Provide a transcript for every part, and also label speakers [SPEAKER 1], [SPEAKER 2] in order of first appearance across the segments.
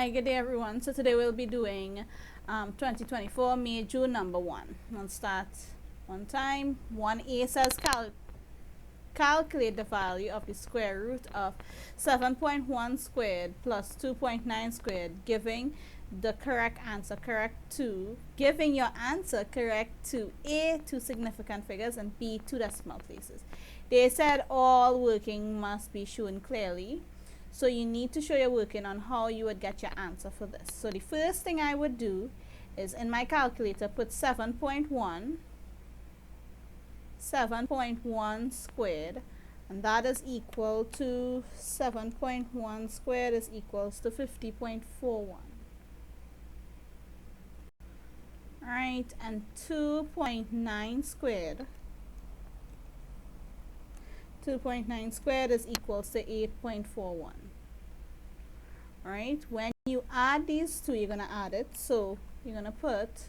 [SPEAKER 1] Hi, good day everyone. So today we'll be doing 2024 May June number 1. We'll start one time. 1A says calculate the value of the square root of 7.1 squared plus 2.9 squared, giving the correct answer giving your answer correct to A, 2 significant figures, and B, 2 decimal places. They said all working must be shown clearly. So you need to show your working on how you would get your answer for this. So the first thing I would do is in my calculator put 7.1 squared, and that is equal to 7.1 squared is equals to 50.41. Alright, and 2.9 squared. 2.9 squared is equals to 8.41. Alright, when you add these two, you're going to add it. So you're going to put,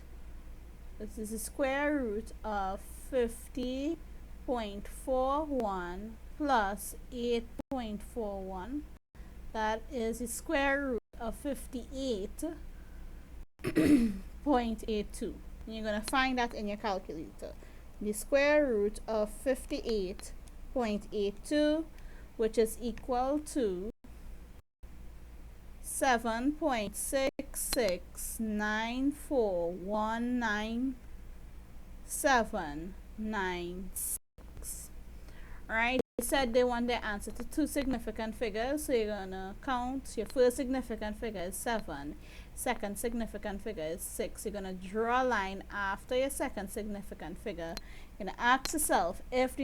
[SPEAKER 1] this is the square root of 50.41 plus 8.41. That is the square root of 58.82. You're going to find that in your calculator. The square root of 58.82, which is equal to 7.669419796. Alright, they said they want their answer to 2 significant figures, so you're gonna count. Your first significant figure is 7, second significant figure is 6. You're gonna draw a line after your second significant figure. You're gonna ask yourself if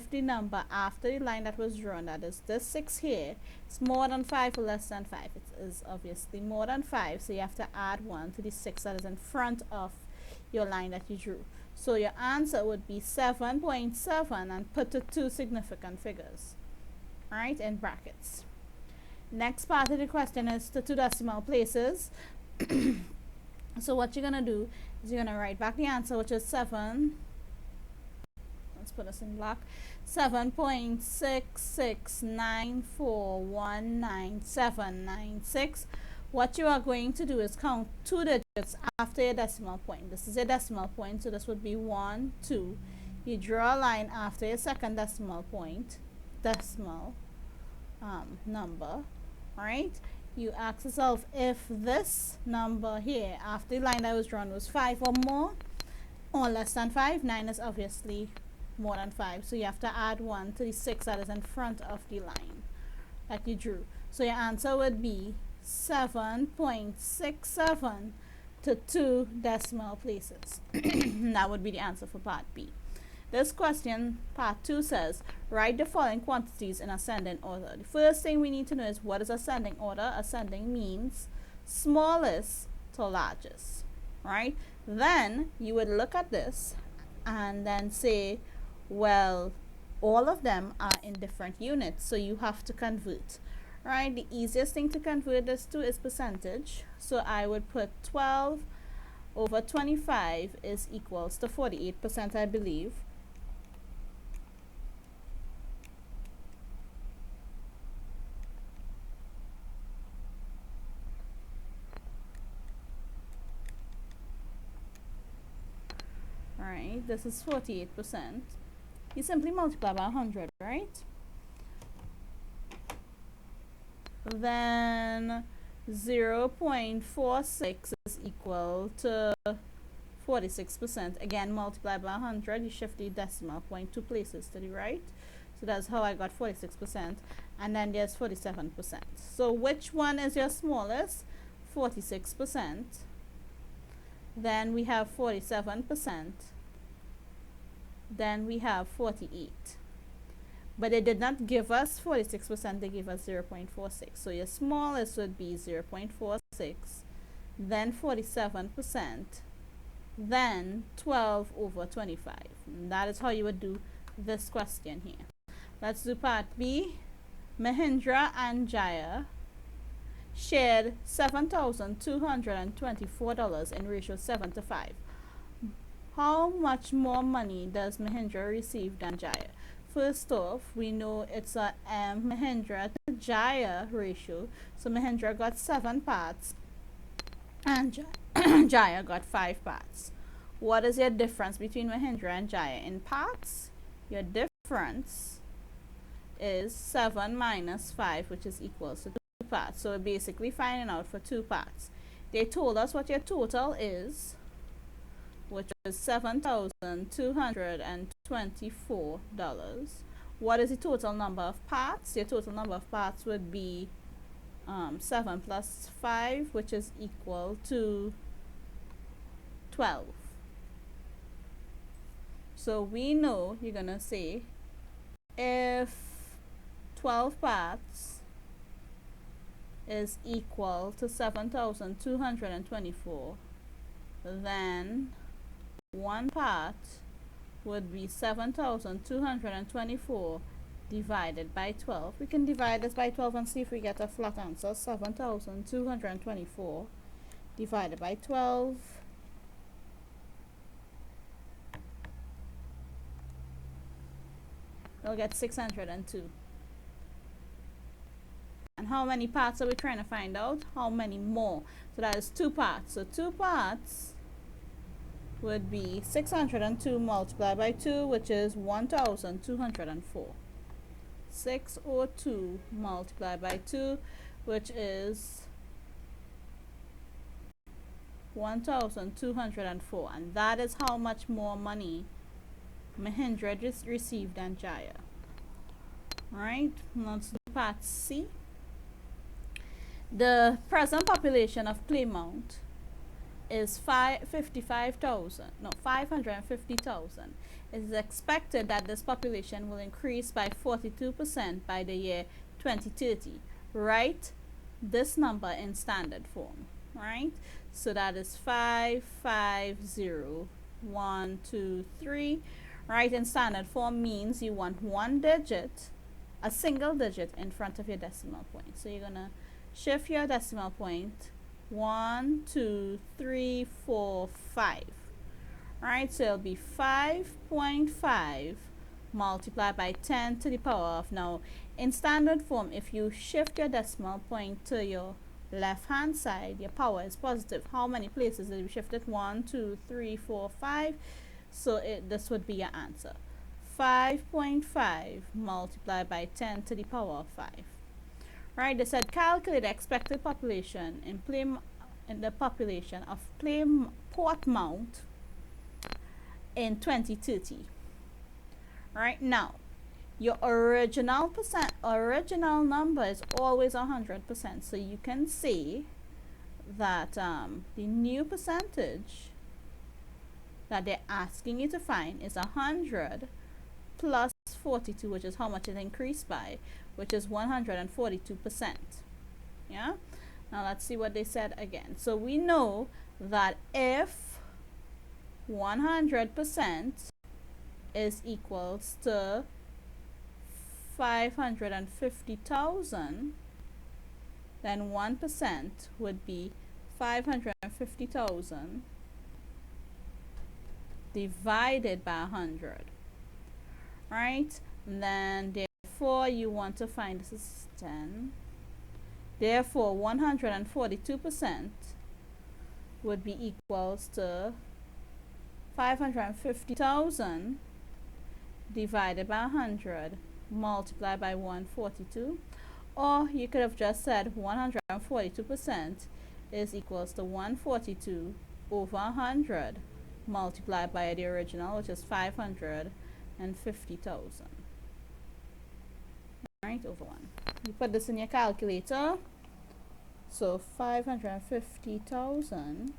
[SPEAKER 1] the number after the line that was drawn, that is this 6 here, is more than 5 or less than 5. It is obviously more than 5, so you have to add 1 to the 6 that is in front of your line that you drew. So your answer would be 7.7 and put the 2 significant figures, right, in brackets. Next part of the question is the 2 decimal places. So what you're going to do is you're going to write back the answer, which is 7. Let's put this in black. 7.669419796. What you are going to do is count 2 digits after your decimal point. This is a decimal point, so this would be 1, 2. You draw a line after your second decimal point, number. Alright, you ask yourself if this number here after the line that was drawn was 5 or more or less than 5. 9 is obviously more than 5, so you have to add 1 to the 6 that is in front of the line that you drew. So your answer would be 7.67 to 2 decimal places. That would be the answer for part B. This question, part 2, says write the following quantities in ascending order. The first thing we need to know is what is ascending order. Ascending means smallest to largest, right? Then you would look at this and then say, well, all of them are in different units, so you have to convert, right? The easiest thing to convert this to is percentage, so I would put 12 over 25 is equals to 48%, I believe. Alright, this is 48%. You simply multiply by 100, right? Then 0.46 is equal to 46%. Again, multiply by 100. You shift the decimal point 2 places to the right. So that's how I got 46%. And then there's 47%. So which one is your smallest? 46%. Then we have 47%. Then we have 48. But they did not give us 46%, they gave us 0.46. So your smallest would be 0.46, then 47%, then 12 over 25. And that is how you would do this question here. Let's do part B. Mahindra and Jaya shared $7,224 in ratio 7 to 5. How much more money does Mahindra receive than Jaya? First off, we know it's a Mahindra to Jaya ratio. So Mahendra got 7 parts and Jaya got 5 parts. What is your difference between Mahendra and Jaya? In parts, your difference is 7 minus 5, which is equal to 2 parts. So we're basically finding out for 2 parts. They told us what your total is, which is $7,224. What is the total number of parts? Your total number of parts would be 7 plus 5, which is equal to 12. So we know you're going to say if 12 parts is equal to 7,224, then 1 part would be 7,224 divided by 12. We can divide this by 12 and see if we get a flat answer. 7,224 divided by 12. We'll get 602. And how many parts are we trying to find out? How many more? So that is 2 parts. So 2 parts would be 602 multiplied by 2, which is 1,204. 602 multiplied by 2, which is 1,204. And that is how much more money Mahendra just received than Jaya. Alright, let's do part C. The present population of Plymouth is 550,000. It is expected that this population will increase by 42% by the year 2030. Write this number in standard form. Right? So that is 550,123. Right? In standard form means you want one digit, a single digit in front of your decimal point. So you're gonna shift your decimal point 1, 2, 3, 4, 5. Alright, so it'll be 5.5 multiplied by 10 to the power of. Now, in standard form, if you shift your decimal point to your left hand side, your power is positive. How many places did you shift it? 1, 2, 3, 4, 5. So this would be your answer. 5.5 multiplied by 10 to the power of 5. Right, they said calculate the expected population in the population of Portsmouth in 2030. Right, now your original number is always 100%. So you can say that the new percentage that they're asking you to find is 100 plus 42, which is how much it increased by, which is 142%. Yeah, now let's see what they said again. So we know that if 100% is equals to 550,000, then 1% would be 550,000 divided by 100. Right? And then therefore you want to find, this is 10. Therefore 142% would be equals to 550,000 divided by 100 multiplied by 142. Or you could have just said 142% is equals to 142 over 100 multiplied by the original, which is 550,000. Right, over 1. You put this in your calculator. So 550,000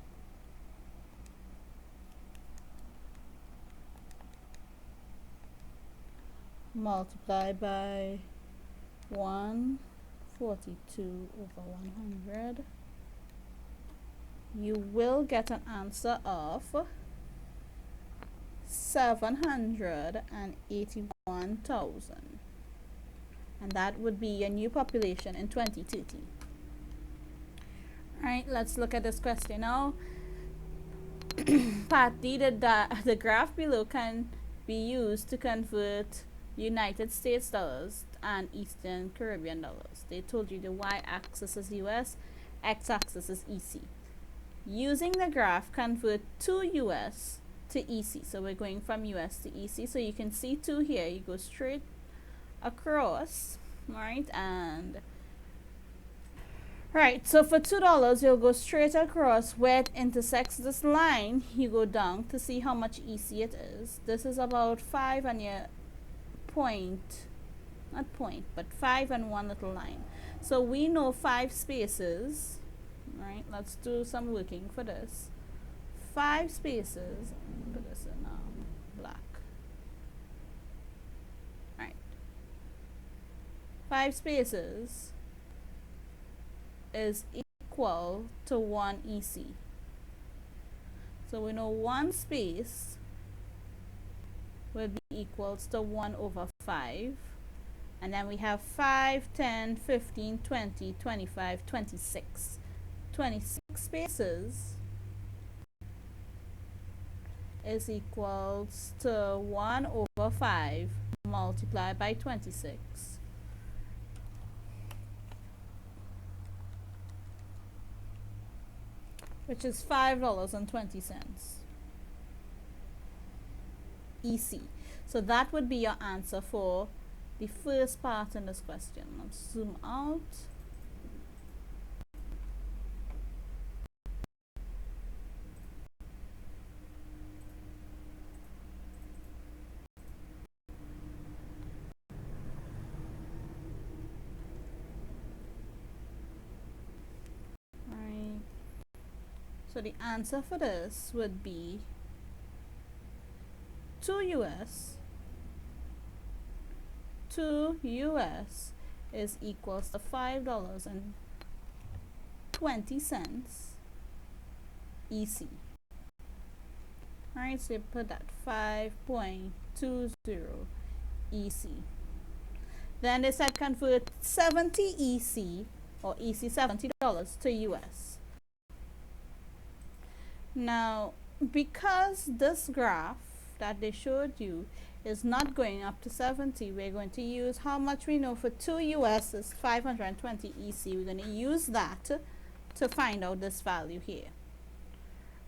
[SPEAKER 1] multiplied by 142 over 100. You will get an answer of 781,000. And that would be your new population in 2030. Alright, let's look at this question now. Part D, the graph below can be used to convert United States dollars and Eastern Caribbean dollars. They told you the y-axis is US, x-axis is EC. Using the graph, convert 2 US to EC. So we're going from US to EC. So you can see 2 here. You go straight across, right? And right, so for $2, you'll go straight across where it intersects this line. You go down to see how much EC it is. This is about 5 and your point, not point, but 5 and one little line. So we know 5 spaces, right? Let's do some working for this. 5 spaces, put this in black. Right. 5 spaces is equal to 1 EC. So we know 1 space will be equals to 1 over 5. And then we have 5, 10, 15, 20, 25, 26. 26 spaces is equals to 1 over 5 multiplied by 26. Which is $5.20 EC. So that would be your answer for the first part in this question. Let's zoom out. Right. So the answer for this would be 2 US is equals to $5.20 EC. Alright, so you put that 5.20 EC. Then they said convert 70 EC or EC $70 to US. Now, because this graph that they showed you is not going up to 70, we're going to use how much we know for 2 US is 520 EC. We're going to use that to find out this value here.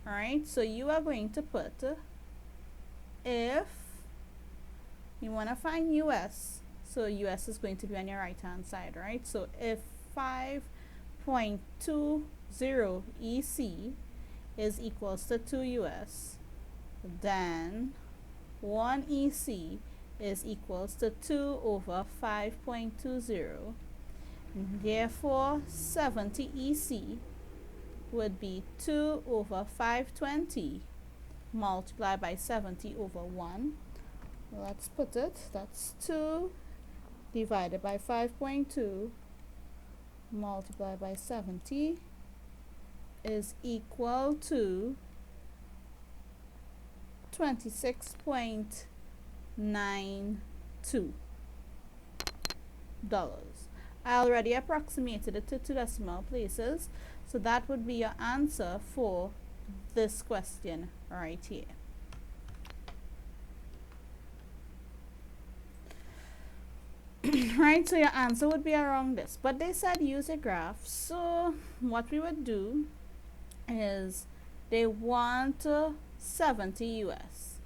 [SPEAKER 1] Alright, so you are going to put, if you want to find US, so US is going to be on your right hand side, right? So if 5.20 EC is equals to 2 US, then 1 EC is equals to 2 over 5.20. Therefore, 70 EC would be 2 over 520 multiplied by 70 over 1. Let's put it, that's 2 divided by 5.2 multiplied by 70 is equal to $26.92. I already approximated it to 2 decimal places, so that would be your answer for this question right here. Right, so your answer would be around this, but they said use a graph. So what we would do is they want 70 US,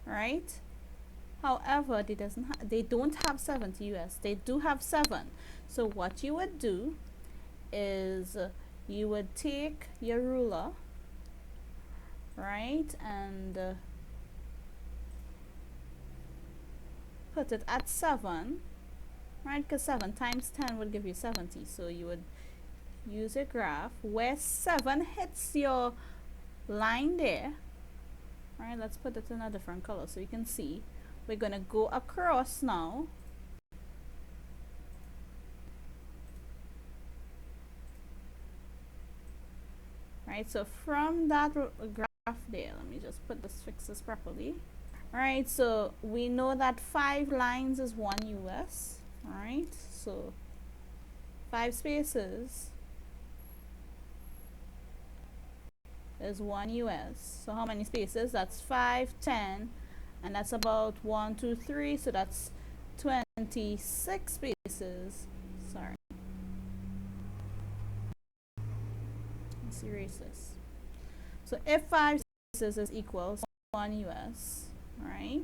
[SPEAKER 1] right? However, they don't have 70 US. They do have 7. So what you would do is you would take your ruler, right, and put it at 7, right? Because 7 times 10 would give you 70. So you would use a graph where 7 hits your line there. Right, let's put it in a different color so you can see. We're going to go across now. Right, so from that graph there, let me just fix this properly. Alright, so we know that 5 lines is 1 US. Alright, so 5 spaces is 1 US. So how many spaces? That's 5, 10, and that's about 1, 2, 3. So that's 20 26 spaces. Sorry. Let's erase this. So if 5 spaces is equal to 1 US, right?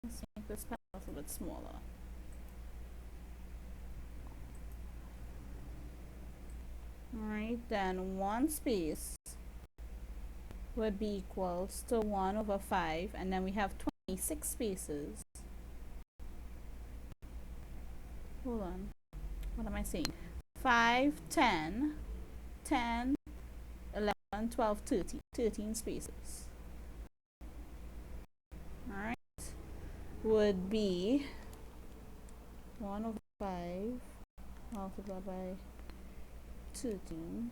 [SPEAKER 1] Let's make this panel a little bit smaller. Alright, then 1 space would be equals to 1 over 5, and then we have 26 spaces. Hold on. What am I saying? 5, 10, 10, 11, 12, 13. 13 spaces. Alright. Would be 1 over 5 multiplied by 13.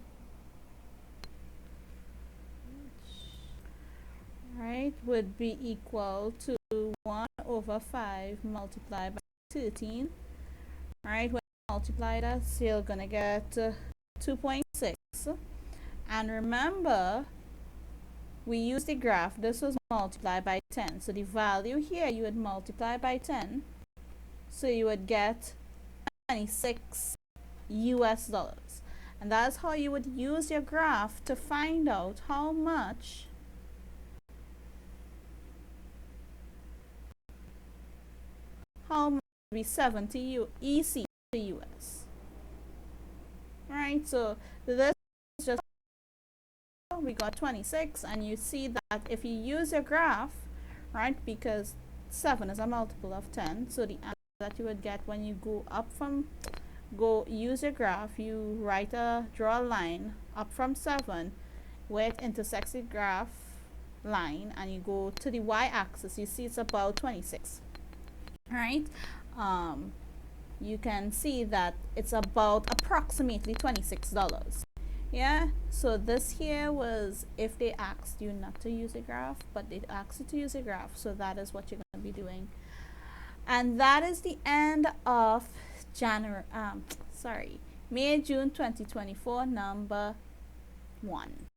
[SPEAKER 1] Right, would be equal to 1 over 5 multiplied by 13. Right, when you multiply that, so you're gonna get 2.6. And remember, we used the graph. This was multiplied by 10. So the value here you would multiply by 10. So you would get 26 US dollars. And that's how you would use your graph to find out how much would be 70 EC to US. Right, so this is just, we got 26, and you see that if you use your graph, right, because 7 is a multiple of 10, so the answer that you would get when you go use your graph, you draw a line up from 7 where it intersects the graph line, and you go to the y-axis, you see it's about 26. Right, you can see that it's about approximately $26. Yeah, so this here was if they asked you not to use a graph, but they asked you to use a graph, so that is what you're going to be doing. And that is the end of May, June 2024, number 1.